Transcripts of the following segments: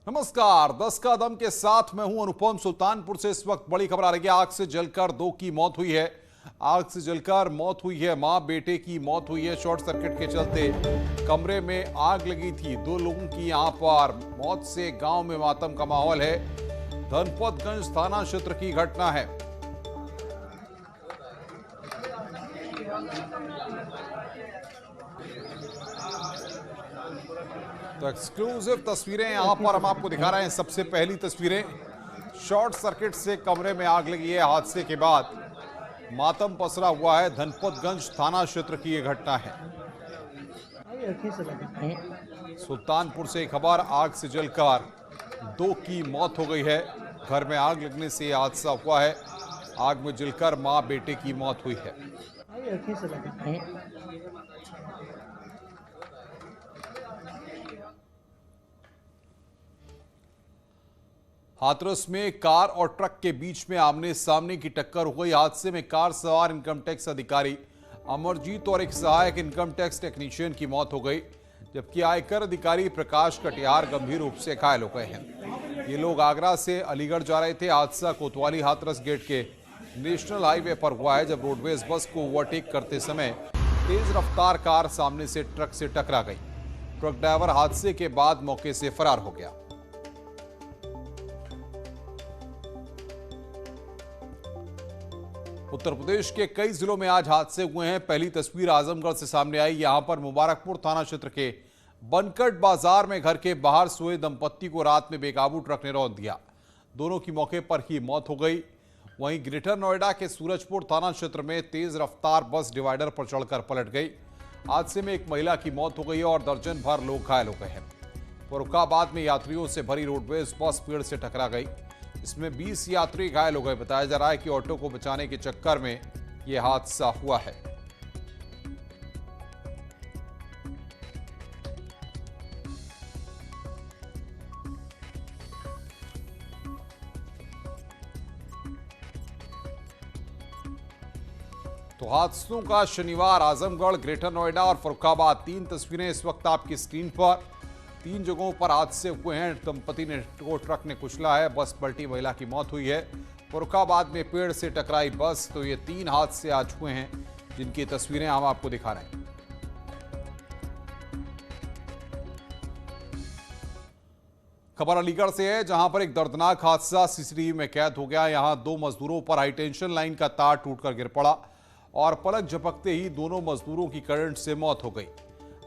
नमस्कार। 10 का दम के साथ मैं हूं अनुपम। सुल्तानपुर से इस वक्त बड़ी खबर आ रही है। आग से जलकर दो की मौत हुई है। आग से जलकर मौत हुई है। मां बेटे की मौत हुई है। शॉर्ट सर्किट के चलते कमरे में आग लगी थी। दो लोगों की यहां पर मौत से गांव में मातम का माहौल है। धनपतगंज थाना क्षेत्र की घटना है। तो एक्सक्लूसिव तस्वीरें यहां पर हम आपको दिखा रहे हैं। सबसे पहली तस्वीरें, शॉर्ट सर्किट से कमरे में आग लगी है। हादसे के बाद मातम पसरा हुआ है। धनपतगंज थाना क्षेत्र की यह घटना है। सुल्तानपुर से खबर, आग से जलकर दो की मौत हो गई है। घर में आग लगने से यह हादसा हुआ है। आग में जलकर मां बेटे की मौत हुई है। हाथरस में कार और ट्रक के बीच में आमने सामने की टक्कर हो गई। हादसे में कार सवार इनकम टैक्स अधिकारी अमरजीत और एक सहायक इनकम टैक्स टेक्नीशियन की मौत हो गई, जबकि आयकर अधिकारी प्रकाश कटियार गंभीर रूप से घायल हो गए हैं। ये लोग आगरा से अलीगढ़ जा रहे थे। हादसा कोतवाली हाथरस गेट के नेशनल हाईवे पर हुआ है, जब रोडवेज बस को ओवरटेक करते समय तेज रफ्तार कार सामने से ट्रक से टकरा गई। ट्रक ड्राइवर हादसे के बाद मौके से फरार हो गया। उत्तर प्रदेश के कई जिलों में आज हादसे हुए हैं। पहली तस्वीर आजमगढ़ से सामने आई। यहां पर मुबारकपुर थाना क्षेत्र के बनकट बाजार में घर के बाहर सोए दंपत्ति को रात में बेकाबू ट्रक ने रौंद दिया। दोनों की मौके पर ही मौत हो गई। वहीं ग्रेटर नोएडा के सूरजपुर थाना क्षेत्र में तेज रफ्तार बस डिवाइडर पर चढ़कर पलट गई। हादसे में एक महिला की मौत हो गई और दर्जन भर लोग घायल हो गए हैं। फर्रुखाबाद में यात्रियों से भरी रोडवेज बस पेड़ से टकरा गई। इसमें 20 यात्री घायल हो गए। बताया जा रहा है कि ऑटो को बचाने के चक्कर में यह हादसा हुआ है। तो हादसों का शनिवार आजमगढ़, ग्रेटर नोएडा और फर्रुखाबाद, 3 तस्वीरें इस वक्त आपकी स्क्रीन पर। 3 जगहों पर हादसे हुए हैं। दंपति को ट्रक ने कुचला है। बस पलटी, महिला की मौत हुई है। फर्रुखाबाद में पेड़ से टकराई बस। तो ये 3 हादसे आज हुए हैं, जिनकी तस्वीरें हम आपको दिखा रहे हैं। खबर अलीगढ़ से है, जहां पर एक दर्दनाक हादसा सीसीटीवी में कैद हो गया। यहां 2 मजदूरों पर हाई टेंशन लाइन का तार टूटकर गिर पड़ा और पलक झपकते ही दोनों मजदूरों की करंट से मौत हो गई।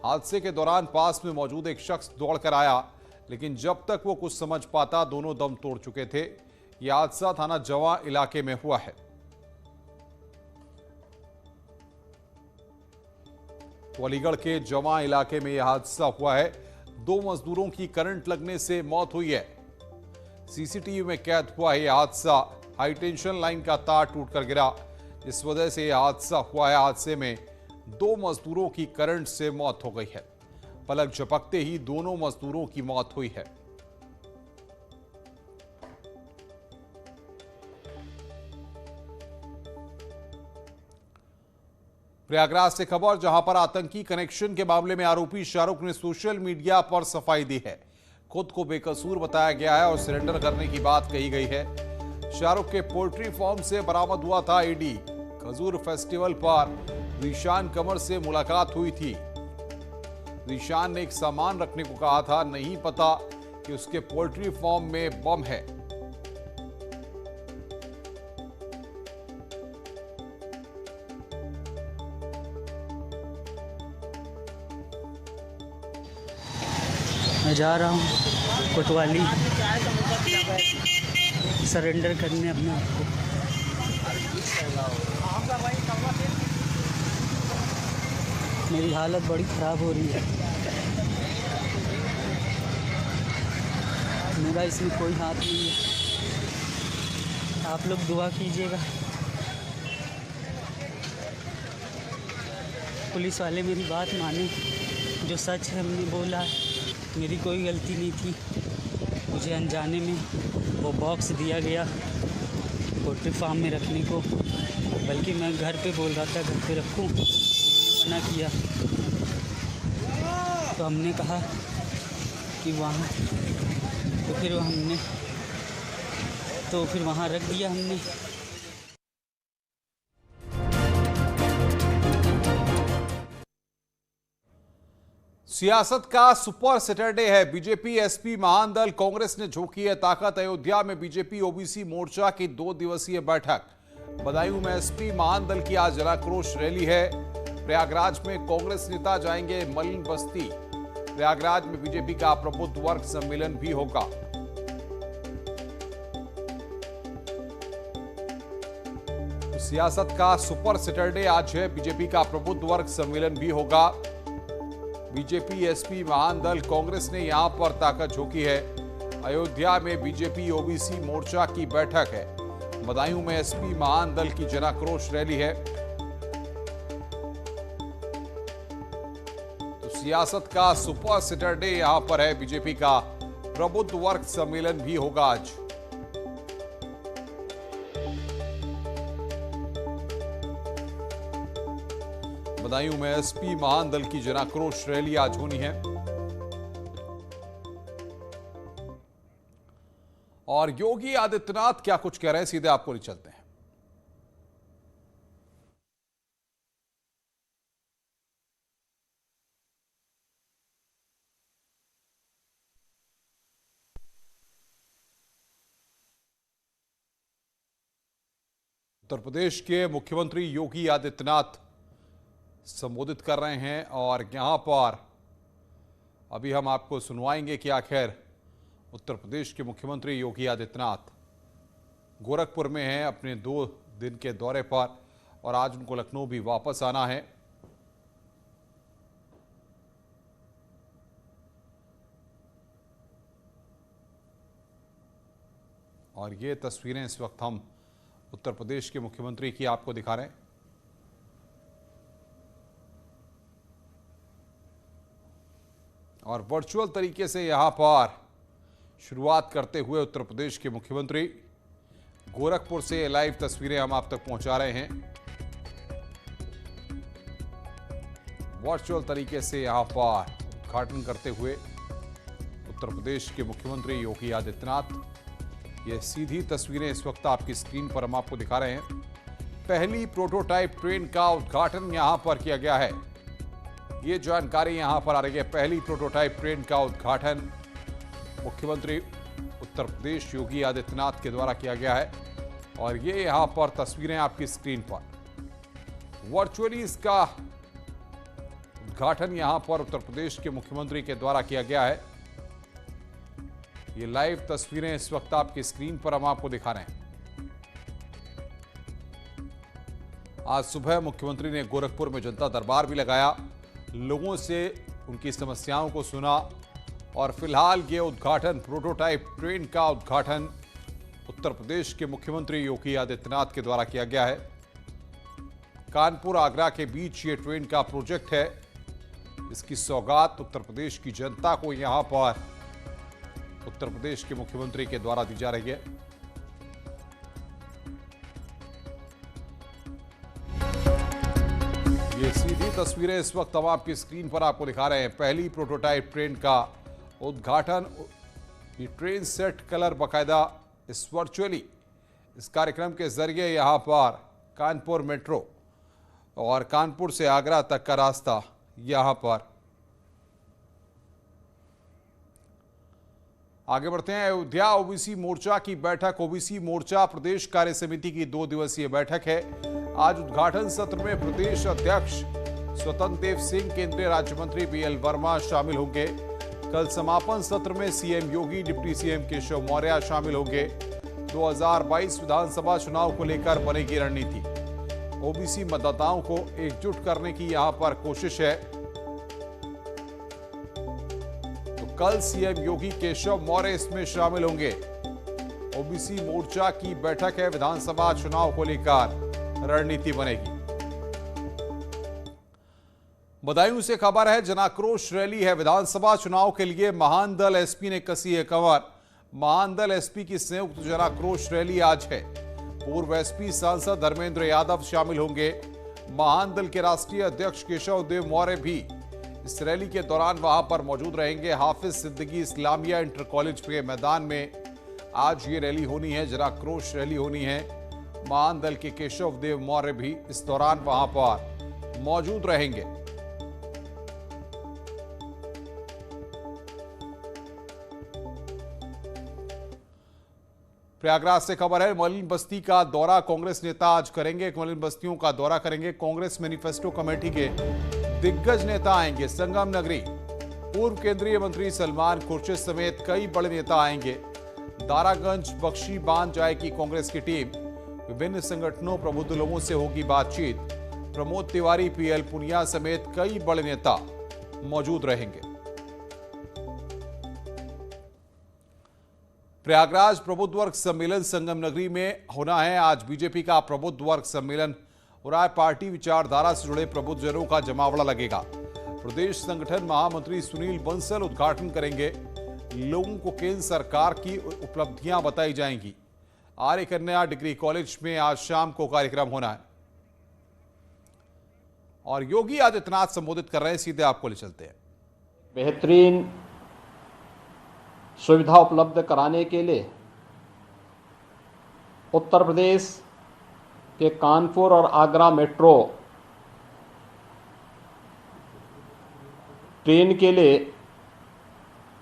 हादसे के दौरान पास में मौजूद एक शख्स दौड़कर आया, लेकिन जब तक वो कुछ समझ पाता दोनों दम तोड़ चुके थे। यह हादसा थाना जवा इलाके में हुआ है। तो अलीगढ़ के जवा इलाके में यह हादसा हुआ है। 2 मजदूरों की करंट लगने से मौत हुई है। सीसीटीवी में कैद हुआ है यह हादसा। हाई टेंशन लाइन का तार टूटकर गिरा, इस वजह से यह हादसा हुआ है। हादसे में 2 मजदूरों की करंट से मौत हो गई है। पलक झपकते ही दोनों मजदूरों की मौत हुई है। प्रयागराज से खबर, जहां पर आतंकी कनेक्शन के मामले में आरोपी शाहरुख ने सोशल मीडिया पर सफाई दी है। खुद को बेकसूर बताया गया है और सरेंडर करने की बात कही गई है। शाहरुख के पोल्ट्री फार्म से बरामद हुआ था ईडी। खजूर फेस्टिवल पर रीशान कमर से मुलाकात हुई थी। रीशान ने एक सामान रखने को कहा था, नहीं पता कि उसके पोल्ट्री फार्म में बम है। मैं जा रहा हूँ कोतवाली सरेंडर करने अपने आप को। मेरी हालत बड़ी ख़राब हो रही है। मेरा इसमें कोई हाथ नहीं है। आप लोग दुआ कीजिएगा। पुलिस वाले मेरी बात माने, जो सच है हमने बोला है। मेरी कोई गलती नहीं थी। मुझे अनजाने में वो बॉक्स दिया गया पोल्ट्री फार्म में रखने को, बल्कि मैं घर पे बोल रहा था घर पे रखूं। उन्होंने मना किया तो हमने कहा कि वहाँ तो फिर वहाँ रख दिया हमने। सियासत का सुपर सैटरडे है। बीजेपी एसपी महान दल कांग्रेस ने झोंकी है ताकत। अयोध्या में बीजेपी ओबीसी मोर्चा की 2 दिवसीय बैठक। बदायूं में एसपी महान दल की आज जनाक्रोश रैली है। प्रयागराज में कांग्रेस नेता जाएंगे मलिन बस्ती। प्रयागराज में बीजेपी का प्रबुद्ध वर्ग सम्मेलन भी होगा। तो सियासत का सुपर सैटरडे आज है। बीजेपी का प्रबुद्ध वर्ग सम्मेलन भी होगा। बीजेपी एसपी महान दल कांग्रेस ने यहां पर ताकत झोंकी है। अयोध्या में बीजेपी ओबीसी मोर्चा की बैठक है। बदायूं में एसपी महान दल की जनाक्रोश रैली है। तो सियासत का सुपर सैटरडे यहां पर है। बीजेपी का प्रबुद्ध वर्ग सम्मेलन भी होगा आज। बदायूं में एसपी महान दल की जनाक्रोश रैली आज होनी है। और योगी आदित्यनाथ क्या कुछ कह रहे हैं, सीधे आपको ले चलते हैं। उत्तर प्रदेश के मुख्यमंत्री योगी आदित्यनाथ संबोधित कर रहे हैं और यहां पर अभी हम आपको सुनवाएंगे कि आखिर उत्तर प्रदेश के मुख्यमंत्री योगी आदित्यनाथ गोरखपुर में हैं अपने 2 दिन के दौरे पर और आज उनको लखनऊ भी वापस आना है। और ये तस्वीरें इस वक्त हम उत्तर प्रदेश के मुख्यमंत्री की आपको दिखा रहे हैं। और वर्चुअल तरीके से यहां पर शुरुआत करते हुए उत्तर प्रदेश के मुख्यमंत्री गोरखपुर से लाइव तस्वीरें हम आप तक पहुंचा रहे हैं। वर्चुअल तरीके से यहां पर उद्घाटन करते हुए उत्तर प्रदेश के मुख्यमंत्री योगी आदित्यनाथ। ये सीधी तस्वीरें इस वक्त आपकी स्क्रीन पर हम आपको दिखा रहे हैं। पहली प्रोटोटाइप ट्रेन का उद्घाटन यहां पर किया गया है। ये जानकारी यहां पर आ रही है। पहली प्रोटोटाइप ट्रेन का उद्घाटन मुख्यमंत्री उत्तर प्रदेश योगी आदित्यनाथ के द्वारा किया गया है। और ये यहां पर तस्वीरें आपकी स्क्रीन पर वर्चुअली इसका उद्घाटन यहां पर उत्तर प्रदेश के मुख्यमंत्री के द्वारा किया गया है। ये लाइव तस्वीरें इस वक्त आपकी स्क्रीन पर हम आपको दिखा रहे हैं। आज सुबह मुख्यमंत्री ने गोरखपुर में जनता दरबार भी लगाया, लोगों से उनकी समस्याओं को सुना और फिलहाल ये उद्घाटन प्रोटोटाइप ट्रेन का उद्घाटन उत्तर प्रदेश के मुख्यमंत्री योगी आदित्यनाथ के द्वारा किया गया है। कानपुर आगरा के बीच ये ट्रेन का प्रोजेक्ट है। इसकी सौगात उत्तर प्रदेश की जनता को यहां पर उत्तर प्रदेश के मुख्यमंत्री के द्वारा दी जा रही है। ये सीधी तस्वीरें इस वक्त हम आपकी स्क्रीन पर आपको दिखा रहे हैं। पहली प्रोटोटाइप ट्रेन का उद्घाटन। ये ट्रेन सेट कलर बाकायदा इस वर्चुअली इस कार्यक्रम के जरिए यहां पर कानपुर मेट्रो और कानपुर से आगरा तक का रास्ता यहां पर। आगे बढ़ते हैं। अयोध्या ओबीसी मोर्चा की बैठक। ओबीसी मोर्चा प्रदेश कार्य समिति की 2 दिवसीय बैठक है। आज उद्घाटन सत्र में प्रदेश अध्यक्ष स्वतंत्र देव सिंह, केंद्रीय राज्य मंत्री बीएल वर्मा शामिल होंगे। कल समापन सत्र में सीएम योगी, डिप्टी सीएम केशव मौर्य शामिल होंगे। 2022 विधानसभा चुनाव को लेकर बनेगी रणनीति। ओबीसी मतदाताओं को एकजुट करने की यहां पर कोशिश है। तो कल सीएम योगी, केशव मौर्य इसमें शामिल होंगे। ओबीसी मोर्चा की बैठक है। विधानसभा चुनाव को लेकर रणनीति बनेगी। बदायूं से खबर है, जनाक्रोश रैली है। विधानसभा चुनाव के लिए महान दल एसपी ने कसी है कमर। महान दल एसपी की संयुक्त जनाक्रोश रैली आज है। पूर्व एसपी सांसद धर्मेंद्र यादव शामिल होंगे। महान दल के राष्ट्रीय अध्यक्ष केशव देव मौर्य भी इस रैली के दौरान वहां पर मौजूद रहेंगे हाफिज सिद्दीकी इस्लामिया इंटर कॉलेज के मैदान में आज ये रैली होनी है, जनाक्रोश रैली होनी है। महान दल के केशव देव मौर्य भी इस दौरान वहां पर मौजूद रहेंगे। प्रयागराज से खबर है, मलिन बस्ती का दौरा कांग्रेस नेता आज करेंगे। मलिन बस्तियों का दौरा करेंगे। कांग्रेस मैनिफेस्टो कमेटी के दिग्गज नेता आएंगे। संगम नगरी पूर्व केंद्रीय मंत्री सलमान खुर्शीद समेत कई बड़े नेता आएंगे। दारागंज बख्शी बांध जाएगी कांग्रेस की टीम। विभिन्न संगठनों प्रबुद्ध लोगों से होगी बातचीत। प्रमोद तिवारी, पीएल पुनिया समेत कई बड़े नेता मौजूद रहेंगे। प्रयागराज प्रबुद्ध वर्ग सम्मेलन संगम नगरी में होना है। आज बीजेपी का प्रबुद्ध वर्ग सम्मेलन हो रहा है। पार्टी विचारधारा से जुड़े प्रबुद्धजनों का जमावड़ा लगेगा। प्रदेश संगठन महामंत्री सुनील बंसल उद्घाटन करेंगे। लोगों को केंद्र सरकार की उपलब्धियां बताई जाएंगी। आर्य कन्या डिग्री कॉलेज में आज शाम को कार्यक्रम होना है और योगी आदित्यनाथ संबोधित कर रहे हैं। सीधे आपको ले चलते हैं। बेहतरीन सुविधा उपलब्ध कराने के लिए उत्तर प्रदेश के कानपुर और आगरा मेट्रो ट्रेन के लिए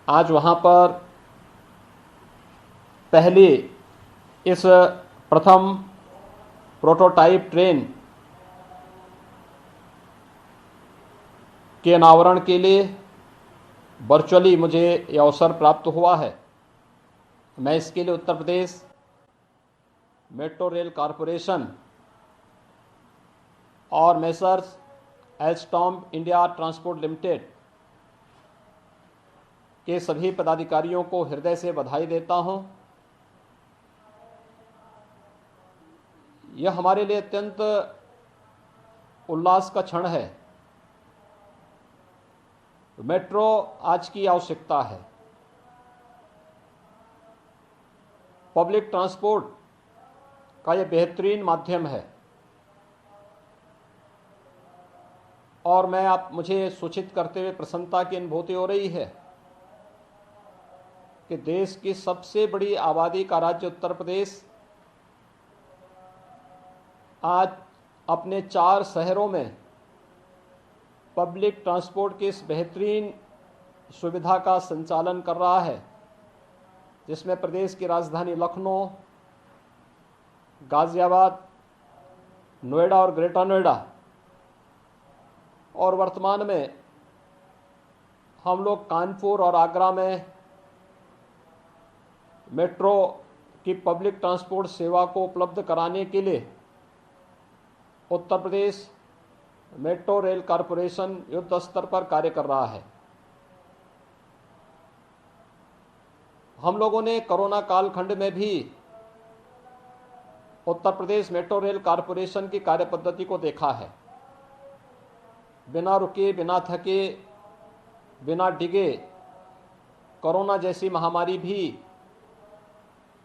आज वहां पर पहली इस प्रथम प्रोटोटाइप ट्रेन के अनावरण के लिए वर्चुअली मुझे यह अवसर प्राप्त हुआ है। मैं इसके लिए Uttar Pradesh metro rail corporation और messrs Alstom India transport limited के सभी पदाधिकारियों को हृदय से बधाई देता हूं। यह हमारे लिए अत्यंत उल्लास का क्षण है। मेट्रो आज की आवश्यकता है। पब्लिक ट्रांसपोर्ट का यह बेहतरीन माध्यम है और मुझे सूचित करते हुए प्रसन्नता की अनुभूति हो रही है कि देश की सबसे बड़ी आबादी का राज्य उत्तर प्रदेश आज अपने 4 शहरों में पब्लिक ट्रांसपोर्ट की इस बेहतरीन सुविधा का संचालन कर रहा है, जिसमें प्रदेश की राजधानी लखनऊ, गाजियाबाद, नोएडा और ग्रेटर नोएडा और वर्तमान में हम लोग कानपुर और आगरा में मेट्रो की पब्लिक ट्रांसपोर्ट सेवा को उपलब्ध कराने के लिए Uttar Pradesh metro rail corporation युद्ध स्तर पर कार्य कर रहा है। हम लोगों ने कोरोना कालखंड में भी Uttar Pradesh metro rail corporation की कार्यपद्धति को देखा है। बिना रुके, बिना थके, बिना डिगे कोरोना जैसी महामारी भी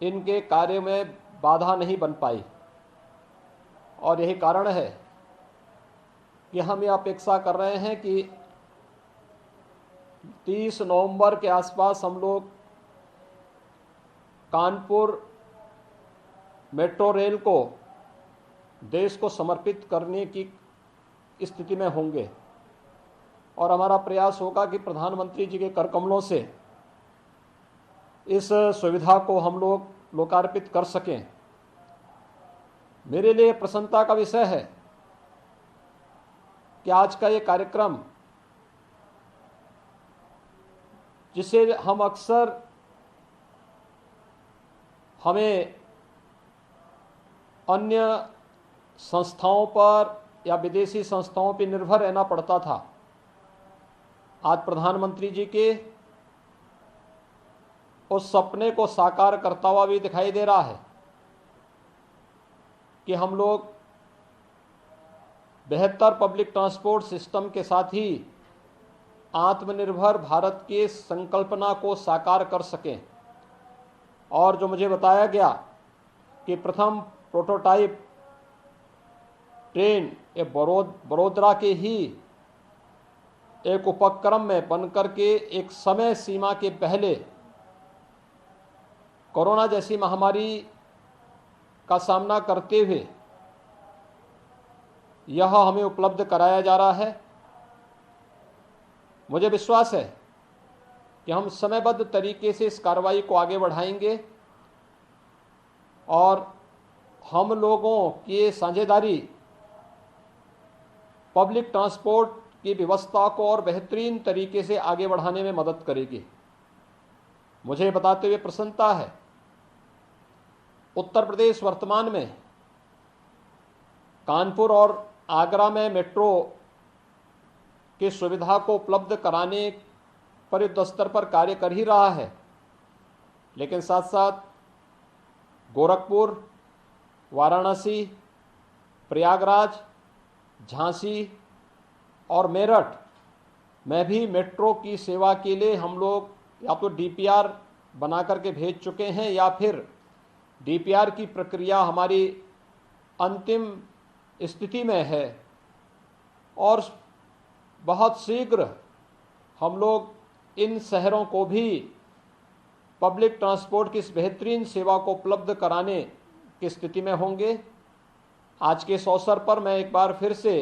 इनके कार्य में बाधा नहीं बन पाई और यही कारण है कि हम ये अपेक्षा कर रहे हैं कि 30 नवंबर के आसपास हम लोग कानपुर मेट्रो रेल को देश को समर्पित करने की स्थिति में होंगे और हमारा प्रयास होगा कि प्रधानमंत्री जी के कर कमलों से इस सुविधा को हम लोग लोकार्पित कर सकें। मेरे लिए प्रसन्नता का विषय है कि आज का ये कार्यक्रम, जिसे हम अक्सर हमें अन्य संस्थाओं पर या विदेशी संस्थाओं पर निर्भर रहना पड़ता था, आज प्रधानमंत्री जी के उस सपने को साकार करता हुआ भी दिखाई दे रहा है कि हम लोग बेहतर पब्लिक ट्रांसपोर्ट सिस्टम के साथ ही आत्मनिर्भर भारत की संकल्पना को साकार कर सकें। और जो मुझे बताया गया कि प्रथम प्रोटोटाइप ट्रेन ये बड़ोदरा के ही एक उपक्रम में बनकर के एक समय सीमा के पहले कोरोना जैसी महामारी का सामना करते हुए यह हमें उपलब्ध कराया जा रहा है। मुझे विश्वास है कि हम समयबद्ध तरीके से इस कार्रवाई को आगे बढ़ाएंगे और हम लोगों की साझेदारी पब्लिक ट्रांसपोर्ट की व्यवस्था को और बेहतरीन तरीके से आगे बढ़ाने में मदद करेगी। मुझे बताते हुए प्रसन्नता है, उत्तर प्रदेश वर्तमान में कानपुर और आगरा में मेट्रो की सुविधा को उपलब्ध कराने पर युद्ध स्तर पर कार्य कर ही रहा है, लेकिन साथ साथ गोरखपुर, वाराणसी, प्रयागराज, झांसी और मेरठ में भी मेट्रो की सेवा के लिए हम लोग या तो डीपीआर बना करके भेज चुके हैं या फिर डीपीआर की प्रक्रिया हमारी अंतिम स्थिति में है और बहुत शीघ्र हम लोग इन शहरों को भी पब्लिक ट्रांसपोर्ट की इस बेहतरीन सेवा को उपलब्ध कराने की स्थिति में होंगे। आज के इस अवसर पर मैं एक बार फिर से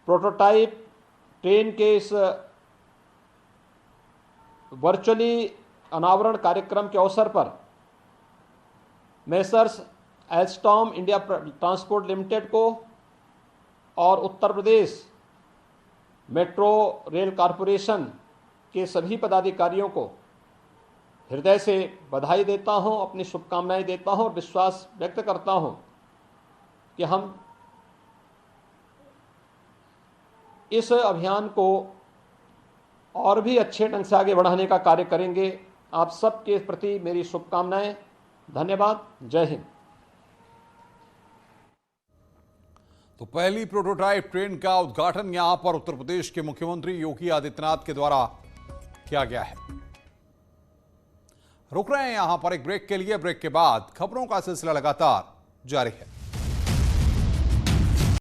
प्रोटोटाइप ट्रेन के इस वर्चुअली अनावरण कार्यक्रम के अवसर पर messrs Alstom India transport limited को और Uttar Pradesh metro rail corporation के सभी पदाधिकारियों को हृदय से बधाई देता हूं, अपनी शुभकामनाएं देता हूं और विश्वास व्यक्त करता हूं कि हम इस अभियान को और भी अच्छे ढंग से आगे बढ़ाने का कार्य करेंगे। आप सबके प्रति मेरी शुभकामनाएं। धन्यवाद। जय हिंद। तो पहली प्रोटोटाइप ट्रेन का उद्घाटन यहां पर उत्तर प्रदेश के मुख्यमंत्री योगी आदित्यनाथ के द्वारा किया गया है। रुक रहे हैं यहां पर एक ब्रेक के लिए। ब्रेक के बाद खबरों का सिलसिला लगातार जारी है।